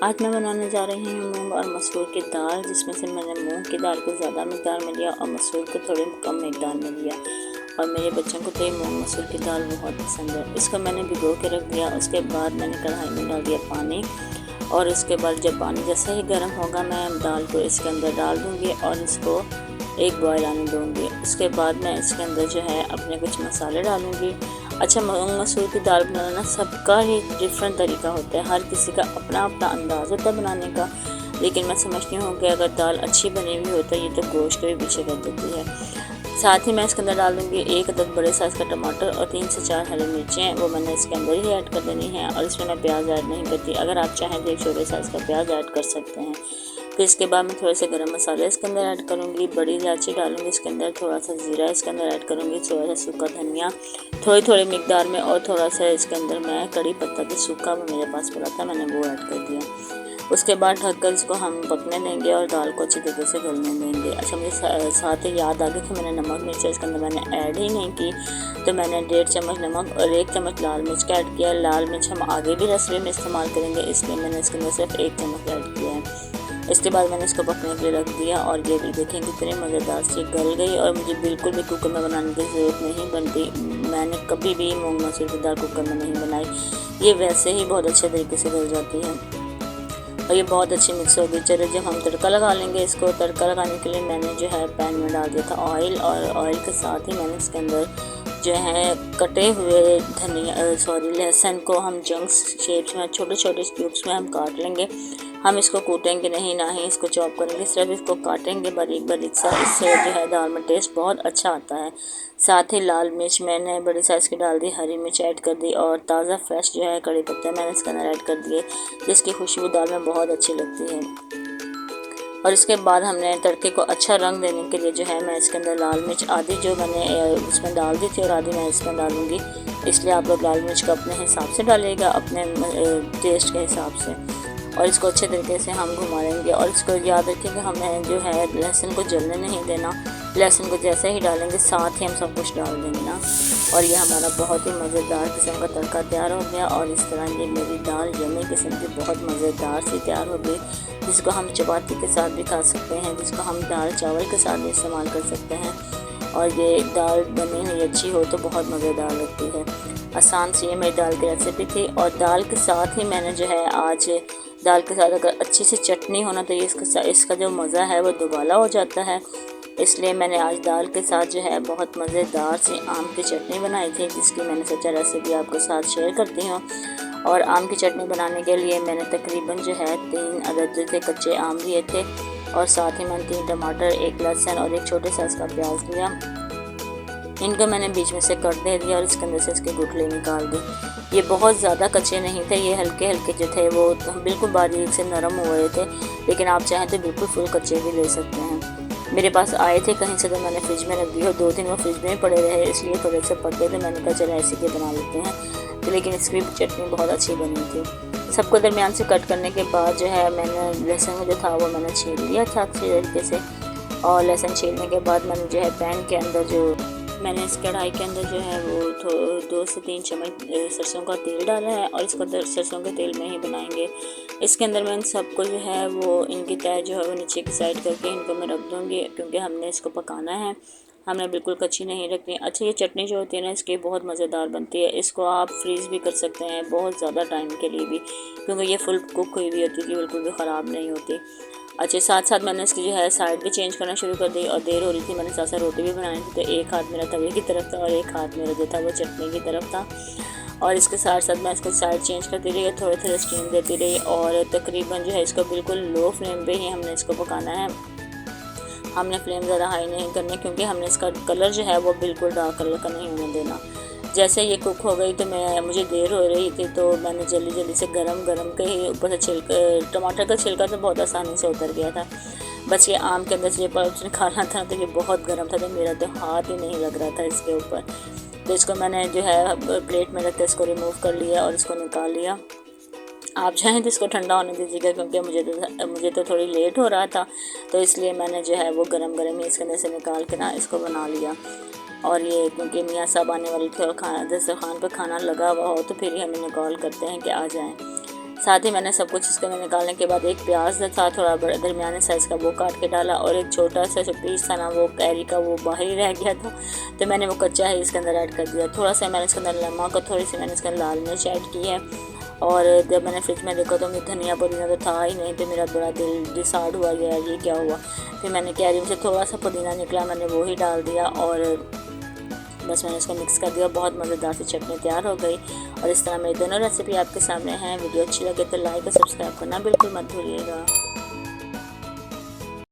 आज मैं बनाने जा रही हूँ मूंग और मसूर की दाल, जिसमें से मैंने मूंग की दाल को ज़्यादा मकदार में लिया और मसूर को थोड़े कम मकदार में लिया। और मेरे बच्चों को तो ये मूंग मसूर की दाल बहुत पसंद है। इसको मैंने भिगो के रख दिया। उसके बाद मैंने कढ़ाई में डाल दिया पानी, और उसके बाद जब पानी जैसे ही गर्म होगा मैं दाल को इसके अंदर डाल दूँगी और इसको एक बॉयल आने दूँगी। उसके बाद मैं इसके अंदर जो है अपने कुछ मसाले डालूँगी। अच्छा, मूंग मसूर की दाल बनाना सबका ही डिफरेंट तरीका होता है, हर किसी का अपना अपना अंदाज़ होता है बनाने का। लेकिन मैं समझती हूँ कि अगर दाल अच्छी बनी हुई होती है ये तो गोश्त को भी पीछे कर देती है। साथ ही मैं इसके अंदर डाल दूँगी 1 अदद बड़े साइज़ का टमाटर और 3 से 4 हरी मिर्चें, वो मैंने इसके अंदर ही ऐड कर देनी है। और इसमें मैं प्याज ऐड नहीं करती, अगर आप चाहें तो एक छोटे साइज़ का प्याज ऐड कर सकते हैं। फिर इसके बाद मैं थोड़े से गरम मसाले इसके अंदर ऐड करूँगी, बड़ी इलायची डालूँगी इसके अंदर, थोड़ा सा ज़ीरा इसके अंदर ऐड करूँगी, थोड़ा सा सूखा धनिया थोड़ी थोड़ी मिकदार में, और थोड़ा सा इसके अंदर मैं कड़ी पत्ता भी सूखा मेरे पास पड़ा था, मैंने वो ऐड कर दिया। उसके बाद ढककर इसको हम पकने देंगे और दाल को अच्छी तरीके से गलने देंगे। अच्छा, मुझे साथ ही याद आ गया कि मैंने नमक मिर्च इसके अंदर मैंने ऐड ही नहीं की, तो मैंने 1.5 चम्मच नमक और 1 चम्मच लाल मिर्च का ऐड किया। लाल मिर्च हम आगे भी रेसिपी में इस्तेमाल करेंगे, इसलिए मैंने इसके अंदर सिर्फ 1 चम्मच ऐड किया है। इसके बाद मैंने इसको पकने के लिए रख दिया, और ये भी देखें कितनी मज़ेदार सी गल गई, और मुझे बिल्कुल भी कुकर में बनाने की ज़रूरत नहीं बनती। मैंने कभी भी मूंग मसूर की दाल कुकर में नहीं बनाई, ये वैसे ही बहुत अच्छे तरीके से गल जाती है और ये बहुत अच्छी मिक्स होगी। चलो, जब हम तड़का लगा लेंगे, इसको तड़का लगाने के लिए मैंने जो है पैन में डाल दिया था ऑयल, और ऑयल के साथ ही मैंने इसके अंदर जो है कटे हुए लहसुन को हम जंक्स शेप्स में छोटे छोटे क्यूब्स में हम काट लेंगे। हम इसको कूटेंगे नहीं, ना ही इसको चॉप करेंगे, सिर्फ इसको काटेंगे बारीक बारीक सा। इससे जो है दाल में टेस्ट बहुत अच्छा आता है। साथ ही लाल मिर्च मैंने बड़ी साइज़ की डाल दी, हरी मिर्च ऐड कर दी, और ताज़ा फ्रेश जो है कड़ी पत्ते मैंने इसके अंदर ऐड कर दिए, जिसकी खुशबू दाल में बहुत अच्छी लगती है। और इसके बाद हमने तड़के को अच्छा रंग देने के लिए जो है मैं इसके अंदर लाल मिर्च आधी जो मैंने इसमें डाल दी थी और आधी मैं इसमें डालूँगी, इसलिए आप लोग लाल मिर्च को अपने हिसाब से डालिएगा, अपने टेस्ट के हिसाब से। और इसको अच्छे तरीके से हम घुमा लेंगे, और इसको याद रखें कि हमें जो है लहसुन को जलने नहीं देना। लहसुन को जैसे ही डालेंगे साथ ही हम सब कुछ डाल देंगे ना। और ये हमारा बहुत ही मज़ेदार किस्म का तड़का तैयार हो गया, और इस तरह ये मेरी दाल यम्मी किस्म की बहुत मज़ेदार सी तैयार हो गई, जिसको हम चपाती के साथ भी खा सकते हैं, जिसको हम दाल चावल के साथ भी इस्तेमाल कर सकते हैं। और ये दाल बनी हुई अच्छी हो तो बहुत मज़ेदार लगती है। आसान सी ये मेरी दाल की रेसिपी थी, और दाल के साथ ही मैंने जो है आज दाल के साथ अगर अच्छी सी चटनी होना तो ये इसका जो मज़ा है वो दुबाला हो जाता है। इसलिए मैंने आज दाल के साथ जो है बहुत मज़ेदार सी आम की चटनी बनाई थी, जिसकी मैंने सोचा रेसिपी आपके साथ शेयर करती हूँ। और आम की चटनी बनाने के लिए मैंने तकरीबन जो है 3 अदद जो थे कच्चे आम लिए थे, और साथ ही मैंने 3 टमाटर, 1 लहसुन और 1 छोटे साइज़ का प्याज लिया। इनको मैंने बीच में से कट दे दिया और इसके अंदर से इसके गुठली निकाल दी। ये बहुत ज़्यादा कच्चे नहीं थे, ये हल्के हल्के जो थे वो बिल्कुल बारीक से नरम हुए थे, लेकिन आप चाहें तो बिल्कुल फुल कच्चे भी ले सकते हैं। मेरे पास आए थे कहीं से तो मैंने फ्रिज में रख दिया, और 2 दिन वो फ्रिज में पड़े रहे, इसलिए थोड़े से पक गए थे। मैंने कहा चलो ऐसे के बना लेते हैं, तो लेकिन इसकी चटनी बहुत अच्छी बनी थी। सबको दरमियान से कट करने के बाद जो है मैंने लहसुन जो था वो मैंने छील लिया था अच्छी तरीके से, और लहसुन छीलने के बाद मैंने जो है पैन के अंदर जो मैंने इस कढ़ाई के अंदर जो है वो 2 से 3 चम्मच सरसों का तेल डाला है, और इसको सरसों के तेल में ही बनाएंगे। इसके अंदर मैं इन सबको जो है वो इनकी तय जो है वो नीचे की साइड करके इनको मैं रख दूँगी, क्योंकि हमने इसको पकाना है, हमने बिल्कुल कच्ची नहीं रखनी। अच्छा, ये चटनी जो होती है ना इसकी बहुत मज़ेदार बनती है, इसको आप फ्रीज़ भी कर सकते हैं बहुत ज़्यादा टाइम के लिए भी, क्योंकि ये फुल कुक हुई भी होती है, बिल्कुल भी ख़राब नहीं होती। अच्छा, साथ साथ मैंने इसकी जो है साइड भी चेंज करना शुरू कर दी, और देर हो रही थी, मैंने साथ साथ रोटी भी बनानी थी, तो एक हाथ मेरा तवे की तरफ था और एक हाथ मेरा जो था वो चटनी की तरफ था। और इसके साथ साथ मैं इसको साइड चेंज करती रही, थोड़े थोड़े स्टीम देती रही, और तकरीबन जो है इसको बिल्कुल लो फ्लेम पे ही हमने इसको पकाना है। हमने फ्लेम ज़्यादा हाई नहीं करनी, क्योंकि हमने इसका कलर जो है वो बिल्कुल डार्क कलर का नहीं होने देना। जैसे ये कुक हो गई तो मुझे देर हो रही थी, तो मैंने जल्दी जल्दी से गरम के ही ऊपर से टमाटर का छिलका तो बहुत आसानी से उतर गया था, बस ये आम के अंदर से पल्प निकालना था, तो ये बहुत गर्म था, तो मेरा तो हाथ ही नहीं लग रहा था इसके ऊपर। तो इसको मैंने जो है प्लेट में रख के इसको रिमूव कर लिया और इसको निकाल लिया। आप चाहें तो इसको ठंडा होने दीजिएगा, क्योंकि मुझे तो थोड़ी लेट हो रहा था, तो इसलिए मैंने जो है वो गरम ही इसके अंदर से निकाल के ना इसको बना लिया। और ये क्योंकि मियाँ साहब आने वाली थी और खाना दस्तरखान पर खाना लगा हुआ हो, तो फिर ही हम इन्हें कॉल करते हैं कि आ जाएं। साथ ही मैंने सब कुछ इसके अंदर निकालने के बाद एक प्याज था थोड़ा बड़ा दरमियाने साइज़ का, वो काट के डाला, और एक छोटा सा जो पीस था ना वो कैरी का, वो बाहर ही रह गया था, तो मैंने वो कच्चा ही इसके अंदर ऐड कर दिया। थोड़ा सा मैंने इसके अंदर नमक और थोड़ी सी मैंने इसके अंदर लाल मिर्च ऐड की है। और जब मैंने फ्रिज में देखा तो मेरी धनिया पुदीना तो था ही नहीं, तो मेरा बड़ा दिल डिसाइड हुआ यार ये क्या हुआ। फिर मैंने कैरी में से थोड़ा सा पुदीना निकला, मैंने वो ही डाल दिया और बस मैंने इसको मिक्स कर दिया। बहुत मज़ेदार सी चटनी तैयार हो गई। और इस तरह मेरी दोनों रेसिपी आपके सामने हैं। वीडियो अच्छी लगे तो लाइक और सब्सक्राइब करना बिल्कुल मत भूलिएगा।